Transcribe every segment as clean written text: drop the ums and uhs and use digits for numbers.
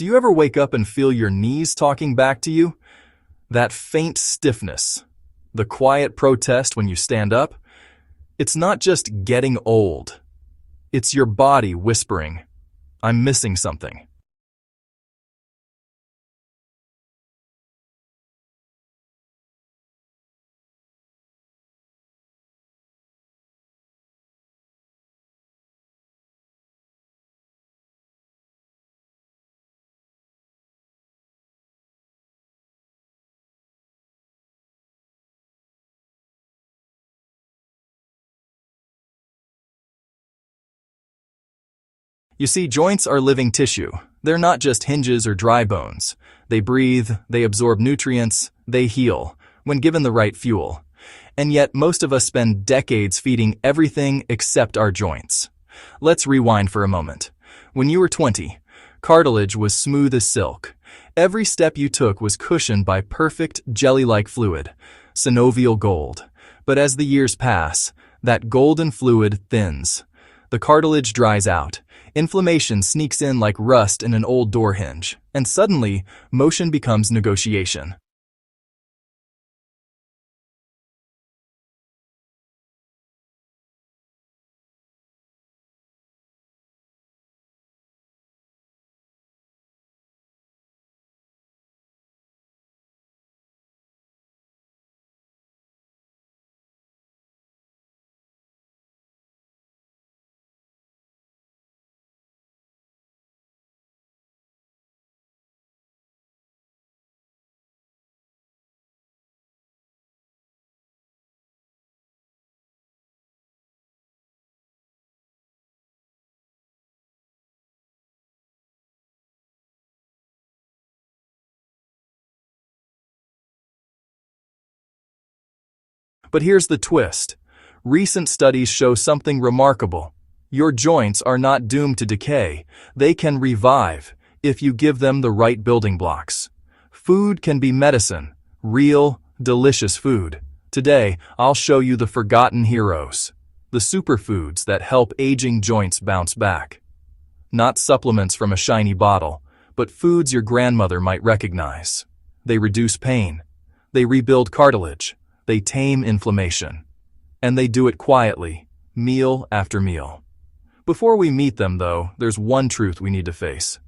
Do you ever wake up and feel your knees talking back to you? That faint stiffness, the quiet protest when you stand up, it's not just getting old. It's your body whispering, "I'm missing something." You see, joints are living tissue. They're not just hinges or dry bones. They breathe, they absorb nutrients, they heal, when given the right fuel. And yet, most of us spend decades feeding everything except our joints. Let's rewind for a moment. When you were 20, cartilage was smooth as silk. Every step you took was cushioned by perfect, jelly-like fluid, synovial gold. But as the years pass, that golden fluid thins. The cartilage dries out. Inflammation sneaks in like rust in an old door hinge, and suddenly, motion becomes negotiation. But here's the twist. Recent studies show something remarkable. Your joints are not doomed to decay. They can revive if you give them the right building blocks. Food can be medicine, real, delicious food. Today, I'll show you the forgotten heroes, the superfoods that help aging joints bounce back. Not supplements from a shiny bottle, but foods your grandmother might recognize. They reduce pain. They rebuild cartilage. They tame inflammation. And they do it quietly, meal after meal. Before we meet them, though, there's one truth we need to face.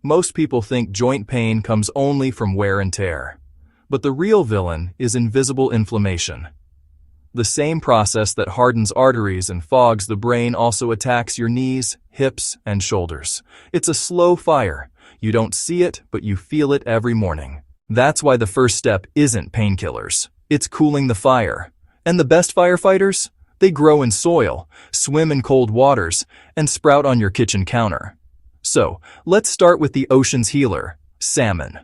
Most people think joint pain comes only from wear and tear. But the real villain is invisible inflammation. The same process that hardens arteries and fogs the brain also attacks your knees, hips, and shoulders. It's a slow fire. You don't see it, but you feel it every morning. That's why the first step isn't painkillers. It's cooling the fire. And the best firefighters? They grow in soil, swim in cold waters, and sprout on your kitchen counter. So, let's start with the ocean's healer, salmon.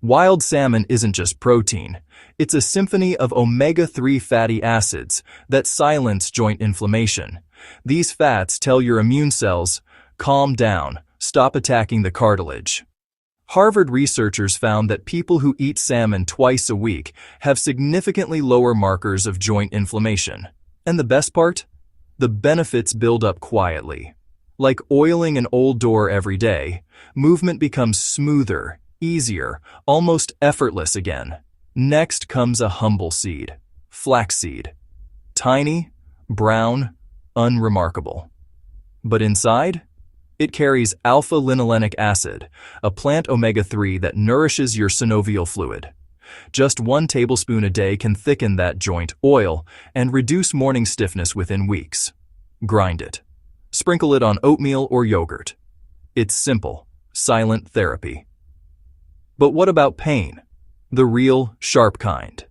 Wild salmon isn't just protein. It's a symphony of omega-3 fatty acids that silence joint inflammation. These fats tell your immune cells, calm down, stop attacking the cartilage. Harvard researchers found that people who eat salmon twice a week have significantly lower markers of joint inflammation. And the best part? The benefits build up quietly. Like oiling an old door every day, movement becomes smoother, easier, almost effortless again. Next comes a humble seed, flaxseed. Tiny, brown, unremarkable. But inside? It carries alpha-linolenic acid, a plant omega-3 that nourishes your synovial fluid. Just 1 tablespoon a day can thicken that joint oil and reduce morning stiffness within weeks. Grind it. Sprinkle it on oatmeal or yogurt. It's simple, silent therapy. But what about pain? The real, sharp kind.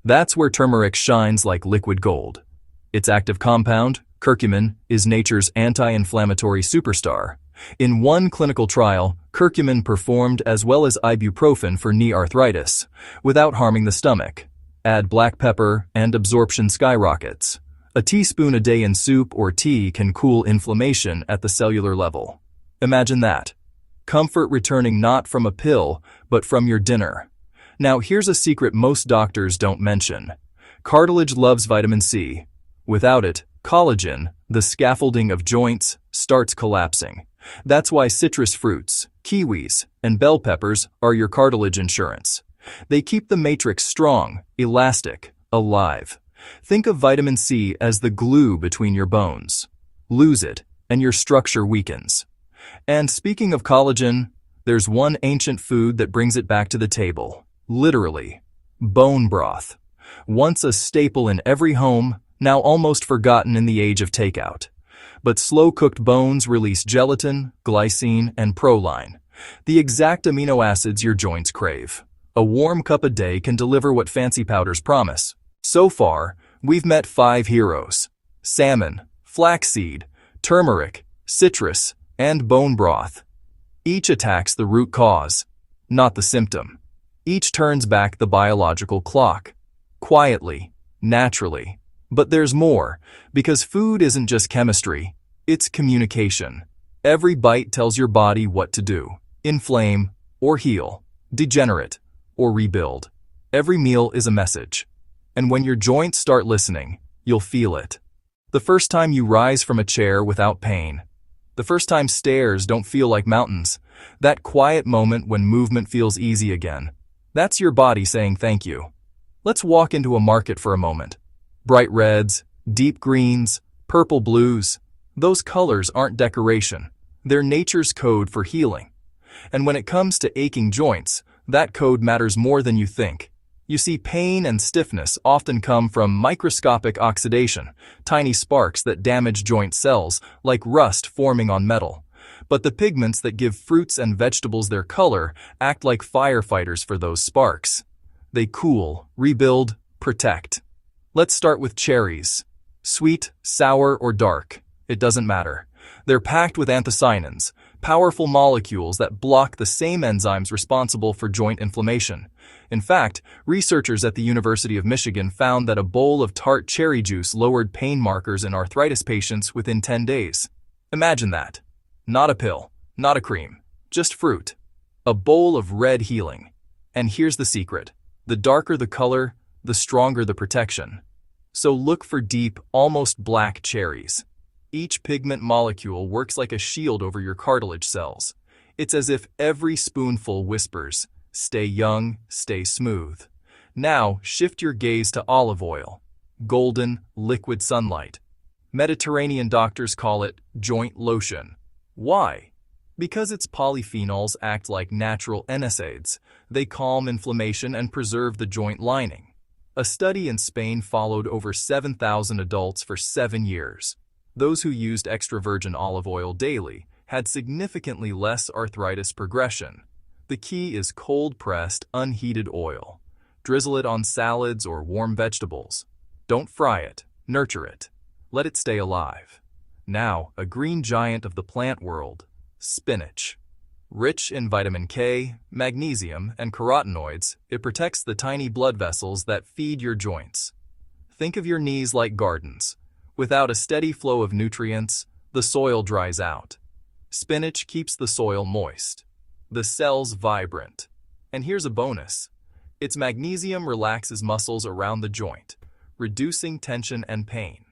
That's where turmeric shines like liquid gold. Its active compound, curcumin, is nature's anti-inflammatory superstar. In one clinical trial, curcumin performed as well as ibuprofen for knee arthritis, without harming the stomach. Add black pepper and absorption skyrockets. A teaspoon a day in soup or tea can cool inflammation at the cellular level. Imagine that. Comfort returning not from a pill, but from your dinner. Now here's a secret most doctors don't mention. Cartilage loves vitamin C. Without it, collagen, the scaffolding of joints, starts collapsing. That's why citrus fruits, kiwis, and bell peppers are your cartilage insurance. They keep the matrix strong, elastic, alive. Think of vitamin C as the glue between your bones. Lose it, and your structure weakens. And speaking of collagen, there's one ancient food that brings it back to the table. Literally. Bone broth. Once a staple in every home, now almost forgotten in the age of takeout. But slow-cooked bones release gelatin, glycine, and proline, the exact amino acids your joints crave. A warm cup a day can deliver what fancy powders promise. So far, we've met 5 heroes: salmon, flaxseed, turmeric, citrus, and bone broth. Each attacks the root cause, not the symptom. Each turns back the biological clock. Quietly, naturally. But there's more, because food isn't just chemistry, it's communication. Every bite tells your body what to do: inflame or heal, degenerate or rebuild. Every meal is a message. And when your joints start listening, you'll feel it. The first time you rise from a chair without pain. The first time stairs don't feel like mountains. That quiet moment when movement feels easy again. That's your body saying thank you. Let's walk into a market for a moment. Bright reds, deep greens, purple blues. Those colors aren't decoration. They're nature's code for healing. And when it comes to aching joints, that code matters more than you think. You see, pain and stiffness often come from microscopic oxidation, tiny sparks that damage joint cells, like rust forming on metal. But the pigments that give fruits and vegetables their color act like firefighters for those sparks. They cool, rebuild, protect. Let's start with cherries. Sweet, sour, or dark, it doesn't matter. They're packed with anthocyanins, powerful molecules that block the same enzymes responsible for joint inflammation. In fact, researchers at the University of Michigan found that a bowl of tart cherry juice lowered pain markers in arthritis patients within 10 days. Imagine that. Not a pill, not a cream, just fruit. A bowl of red healing. And here's the secret. The darker the color, the stronger the protection. So look for deep, almost black cherries. Each pigment molecule works like a shield over your cartilage cells. It's as if every spoonful whispers, "Stay young, stay smooth." Now, shift your gaze to olive oil. Golden, liquid sunlight. Mediterranean doctors call it joint lotion. Why? Because its polyphenols act like natural NSAIDs. They calm inflammation and preserve the joint lining. A study in Spain followed over 7,000 adults for 7 years. Those who used extra virgin olive oil daily had significantly less arthritis progression. The key is cold-pressed, unheated oil. Drizzle it on salads or warm vegetables. Don't fry it, nurture it. Let it stay alive. Now, a green giant of the plant world, spinach. Rich in vitamin K, magnesium, and carotenoids, it protects the tiny blood vessels that feed your joints. Think of your knees like gardens. Without a steady flow of nutrients, the soil dries out. Spinach keeps the soil moist, the cells vibrant. And here's a bonus. Its magnesium relaxes muscles around the joint, reducing tension and pain.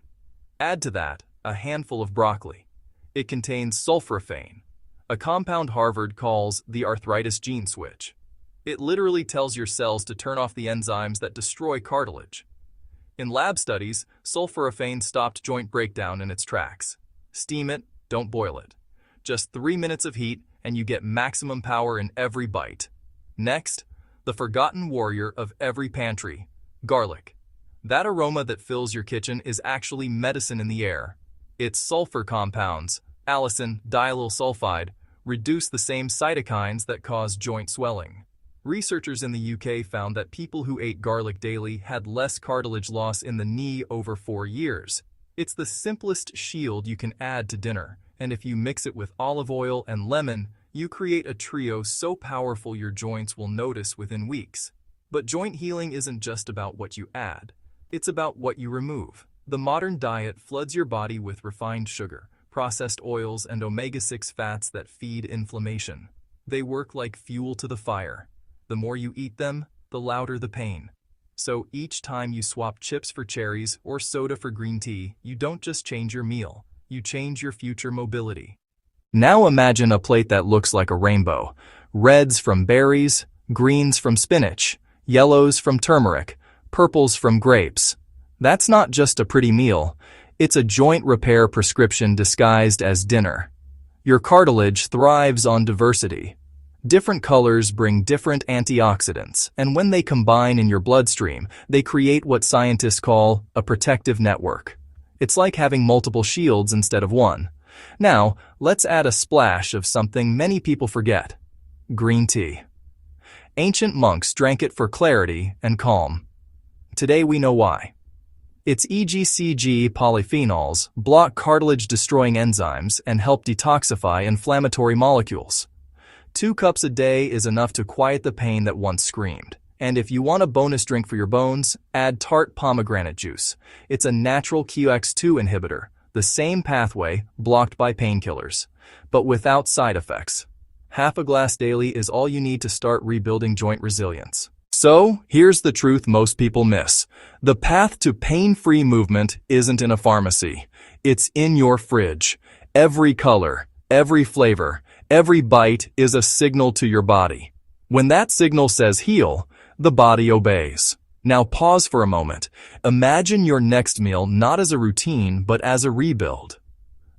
Add to that a handful of broccoli. It contains sulforaphane, a compound Harvard calls the arthritis gene switch. It literally tells your cells to turn off the enzymes that destroy cartilage. In lab studies, sulforaphane stopped joint breakdown in its tracks. Steam it, don't boil it. Just 3 minutes of heat and you get maximum power in every bite. Next, the forgotten warrior of every pantry, garlic. That aroma that fills your kitchen is actually medicine in the air. Its sulfur compounds, allicin, diallyl sulfide, reduce the same cytokines that cause joint swelling. Researchers in the UK found that people who ate garlic daily had less cartilage loss in the knee over 4 years. It's the simplest shield you can add to dinner, and if you mix it with olive oil and lemon, you create a trio so powerful your joints will notice within weeks. But joint healing isn't just about what you add. It's about what you remove. The modern diet floods your body with refined sugar, processed oils, and omega-6 fats that feed inflammation. They work like fuel to the fire. The more you eat them, the louder the pain. So each time you swap chips for cherries or soda for green tea, you don't just change your meal, you change your future mobility. Now imagine a plate that looks like a rainbow. Reds from berries, greens from spinach, yellows from turmeric, purples from grapes. That's not just a pretty meal. It's a joint repair prescription disguised as dinner. Your cartilage thrives on diversity. Different colors bring different antioxidants, and when they combine in your bloodstream, they create what scientists call a protective network. It's like having multiple shields instead of one. Now, let's add a splash of something many people forget: green tea. Ancient monks drank it for clarity and calm. Today we know why. Its EGCG polyphenols block cartilage-destroying enzymes and help detoxify inflammatory molecules. 2 cups a day is enough to quiet the pain that once screamed. And if you want a bonus drink for your bones, add tart pomegranate juice. It's a natural QX2 inhibitor, the same pathway blocked by painkillers, but without side effects. Half a glass daily is all you need to start rebuilding joint resilience. So, here's the truth most people miss. The path to pain-free movement isn't in a pharmacy. It's in your fridge. Every color, every flavor, every bite is a signal to your body. When that signal says heal, the body obeys. Now pause for a moment. Imagine your next meal not as a routine, but as a rebuild.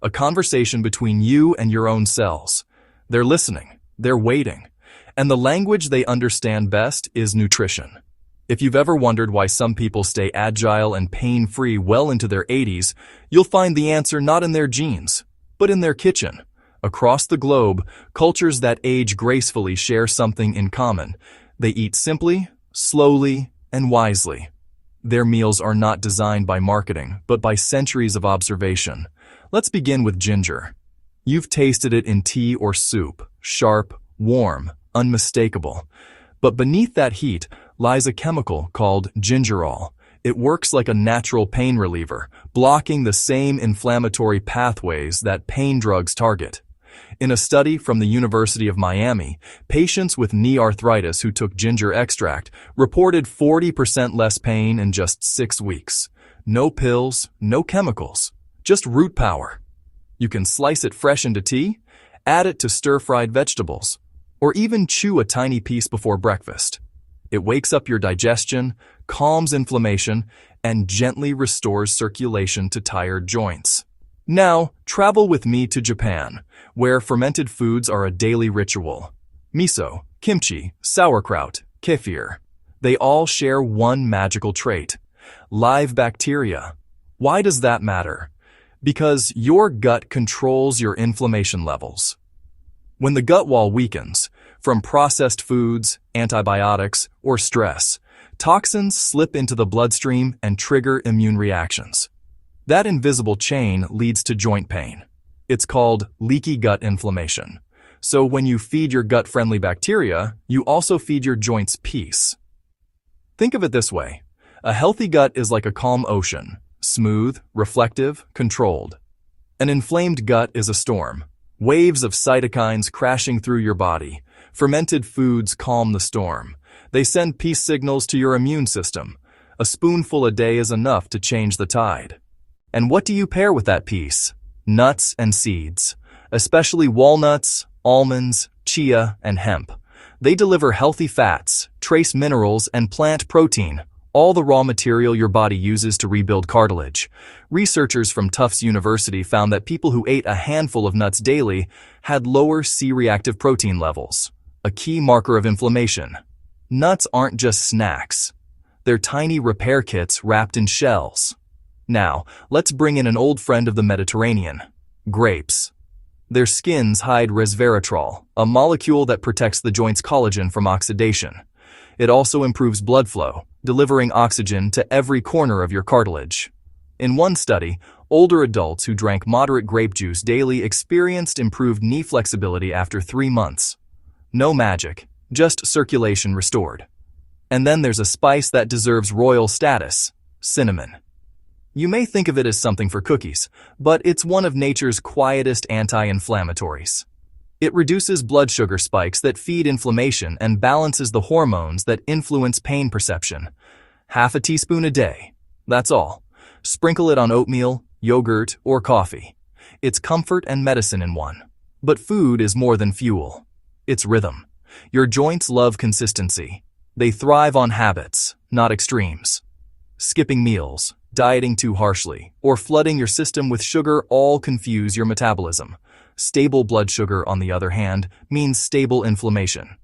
A conversation between you and your own cells. They're listening, they're waiting, and the language they understand best is nutrition. If you've ever wondered why some people stay agile and pain-free well into their 80s, you'll find the answer not in their genes, but in their kitchen. Across the globe, cultures that age gracefully share something in common. They eat simply, slowly, and wisely. Their meals are not designed by marketing, but by centuries of observation. Let's begin with ginger. You've tasted it in tea or soup, sharp, warm, unmistakable. But beneath that heat lies a chemical called gingerol. It works like a natural pain reliever, blocking the same inflammatory pathways that pain drugs target. In a study from the University of Miami, patients with knee arthritis who took ginger extract reported 40% less pain in just 6 weeks. No pills, no chemicals, just root power. You can slice it fresh into tea, add it to stir-fried vegetables, or even chew a tiny piece before breakfast. It wakes up your digestion, calms inflammation, and gently restores circulation to tired joints. Now, travel with me to Japan, where fermented foods are a daily ritual. Miso, kimchi, sauerkraut, kefir. They all share one magical trait: live bacteria. Why does that matter? Because your gut controls your inflammation levels. When the gut wall weakens, from processed foods, antibiotics, or stress, toxins slip into the bloodstream and trigger immune reactions. That invisible chain leads to joint pain. It's called leaky gut inflammation. So when you feed your gut-friendly bacteria, you also feed your joints peace. Think of it this way. A healthy gut is like a calm ocean, smooth, reflective, controlled. An inflamed gut is a storm. Waves of cytokines crashing through your body. Fermented foods calm the storm. They send peace signals to your immune system. A spoonful a day is enough to change the tide. And what do you pair with that peace? Nuts and seeds, especially walnuts, almonds, chia, and hemp. They deliver healthy fats, trace minerals, and plant protein, all the raw material your body uses to rebuild cartilage. Researchers from Tufts University found that people who ate a handful of nuts daily had lower C-reactive protein levels, a key marker of inflammation. Nuts aren't just snacks. They're tiny repair kits wrapped in shells. Now, let's bring in an old friend of the Mediterranean: grapes. Their skins hide resveratrol, a molecule that protects the joint's collagen from oxidation. It also improves blood flow, delivering oxygen to every corner of your cartilage. In one study, older adults who drank moderate grape juice daily experienced improved knee flexibility after 3 months. No magic, just circulation restored. And then there's a spice that deserves royal status: cinnamon. You may think of it as something for cookies, but it's one of nature's quietest anti-inflammatories. It reduces blood sugar spikes that feed inflammation and balances the hormones that influence pain perception. Half a teaspoon a day. That's all. Sprinkle it on oatmeal, yogurt, or coffee. It's comfort and medicine in one. But food is more than fuel. It's rhythm. Your joints love consistency. They thrive on habits, not extremes. Skipping meals, dieting too harshly, or flooding your system with sugar all confuse your metabolism. Stable blood sugar, on the other hand, means stable inflammation.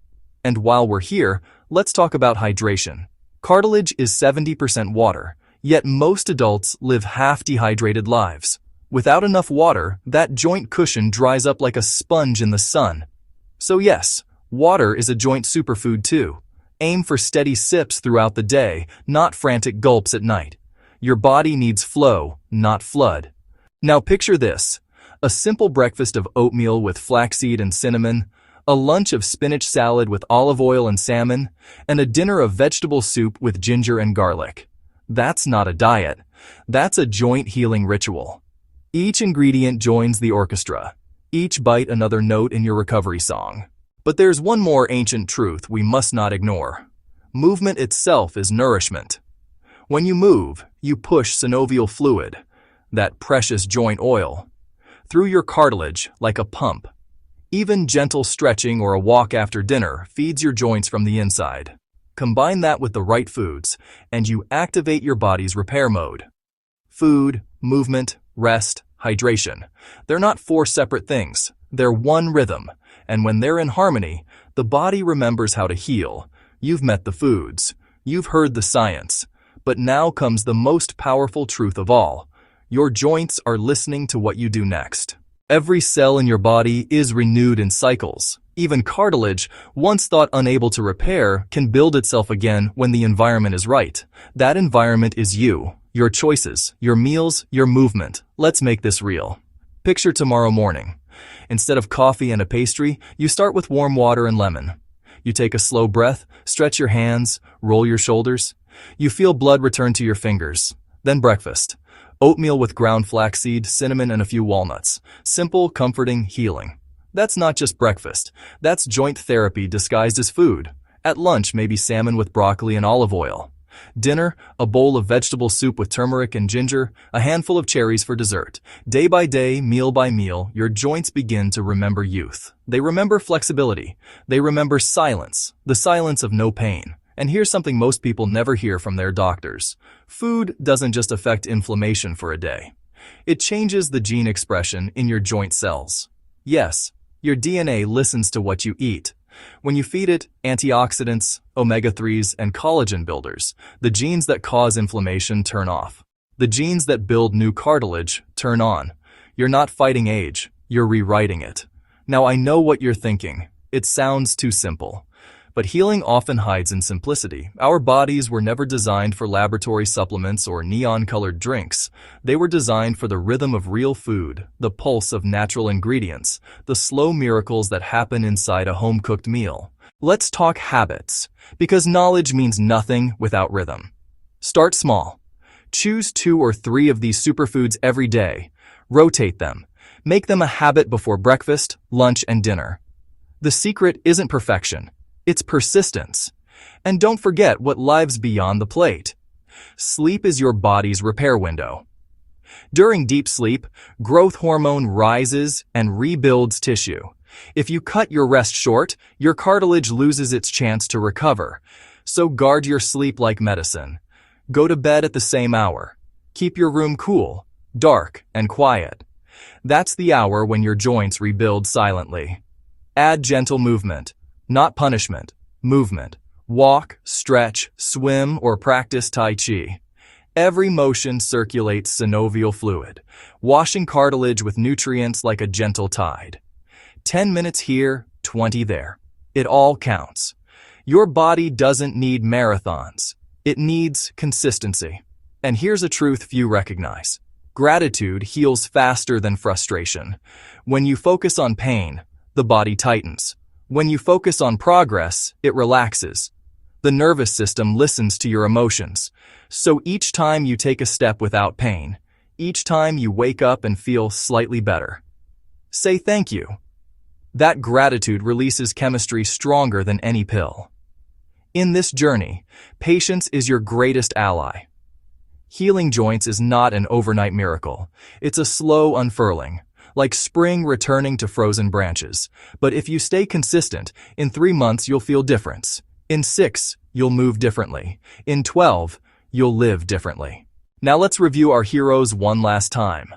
And while we're here, let's talk about hydration. Cartilage is 70% water, yet most adults live half-dehydrated lives. Without enough water, that joint cushion dries up like a sponge in the sun. So yes, water is a joint superfood too. Aim for steady sips throughout the day, not frantic gulps at night. Your body needs flow, not flood. Now picture this: a simple breakfast of oatmeal with flaxseed and cinnamon, a lunch of spinach salad with olive oil and salmon, and a dinner of vegetable soup with ginger and garlic. That's not a diet. That's a joint healing ritual. Each ingredient joins the orchestra. Each bite another note in your recovery song. But there's one more ancient truth we must not ignore. Movement itself is nourishment. When you move, you push synovial fluid, that precious joint oil, through your cartilage like a pump. Even gentle stretching or a walk after dinner feeds your joints from the inside. Combine that with the right foods, and you activate your body's repair mode. Food, movement, rest, hydration. They're not four separate things. They're one rhythm. And when they're in harmony, the body remembers how to heal. You've met the foods. You've heard the science. But now comes the most powerful truth of all. Your joints are listening to what you do next. Every cell in your body is renewed in cycles. Even cartilage, once thought unable to repair, can build itself again when the environment is right. That environment is you, your choices, your meals, your movement. Let's make this real. Picture tomorrow morning. Instead of coffee and a pastry, you start with warm water and lemon. You take a slow breath, stretch your hands, roll your shoulders. You feel blood return to your fingers. Then breakfast. Oatmeal with ground flaxseed, cinnamon, and a few walnuts. Simple, comforting, healing. That's not just breakfast. That's joint therapy disguised as food. At lunch, maybe salmon with broccoli and olive oil. Dinner, a bowl of vegetable soup with turmeric and ginger, a handful of cherries for dessert. Day by day, meal by meal, your joints begin to remember youth. They remember flexibility. They remember silence, the silence of no pain. And here's something most people never hear from their doctors. Food doesn't just affect inflammation for a day. It changes the gene expression in your joint cells. Yes, your DNA listens to what you eat. When you feed it antioxidants, omega-3s, and collagen builders, the genes that cause inflammation turn off. The genes that build new cartilage turn on. You're not fighting age, you're rewriting it. Now I know what you're thinking. It sounds too simple. But healing often hides in simplicity. Our bodies were never designed for laboratory supplements or neon-colored drinks. They were designed for the rhythm of real food, the pulse of natural ingredients, the slow miracles that happen inside a home-cooked meal. Let's talk habits, because knowledge means nothing without rhythm. Start small. Choose 2 or 3 of these superfoods every day. Rotate them. Make them a habit before breakfast, lunch, and dinner. The secret isn't perfection. It's persistence. And don't forget what lives beyond the plate. Sleep is your body's repair window. During deep sleep, growth hormone rises and rebuilds tissue. If you cut your rest short, your cartilage loses its chance to recover. So guard your sleep like medicine. Go to bed at the same hour. Keep your room cool, dark, and quiet. That's the hour when your joints rebuild silently. Add gentle movement. Not punishment, movement. Walk, stretch, swim, or practice Tai Chi. Every motion circulates synovial fluid, washing cartilage with nutrients like a gentle tide. 10 minutes here, 20 there. It all counts. Your body doesn't need marathons. It needs consistency. And here's a truth few recognize. Gratitude heals faster than frustration. When you focus on pain, the body tightens. When you focus on progress, it relaxes. The nervous system listens to your emotions. So each time you take a step without pain, each time you wake up and feel slightly better, say thank you. That gratitude releases chemistry stronger than any pill. In this journey, patience is your greatest ally. Healing joints is not an overnight miracle. It's a slow unfurling. like spring returning to frozen branches. But if you stay consistent, in 3 months you'll feel difference. In 6, you'll move differently. In 12, you'll live differently. Now let's review our heroes one last time.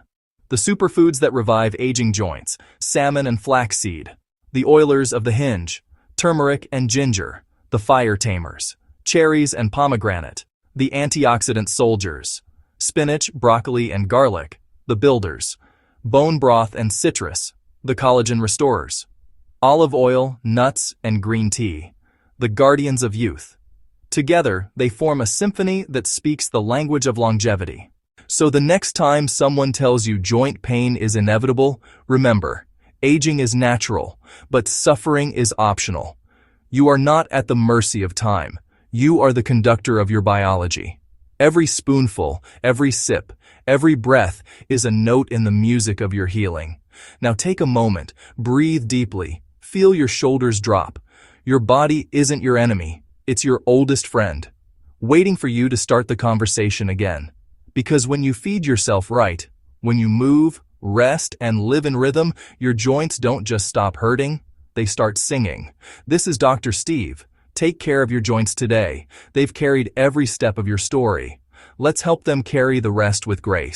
The superfoods that revive aging joints: salmon and flaxseed. The oilers of the hinge: turmeric and ginger. The fire tamers: cherries and pomegranate. The antioxidant soldiers: spinach, broccoli, and garlic. The builders: bone broth and citrus. The collagen restorers: olive oil, nuts, and green tea. The guardians of youth. Together, they form a symphony that speaks the language of longevity. So the next time someone tells you joint pain is inevitable, remember, aging is natural, but suffering is optional. You are not at the mercy of time. You are the conductor of your biology. Every spoonful, every sip, every breath is a note in the music of your healing. Now take a moment, breathe deeply, feel your shoulders drop. Your body isn't your enemy, it's your oldest friend, waiting for you to start the conversation again. Because when you feed yourself right, when you move, rest, and live in rhythm, your joints don't just stop hurting, they start singing. This is Dr. Steve. Take care of your joints today. They've carried every step of your story. Let's help them carry the rest with grace.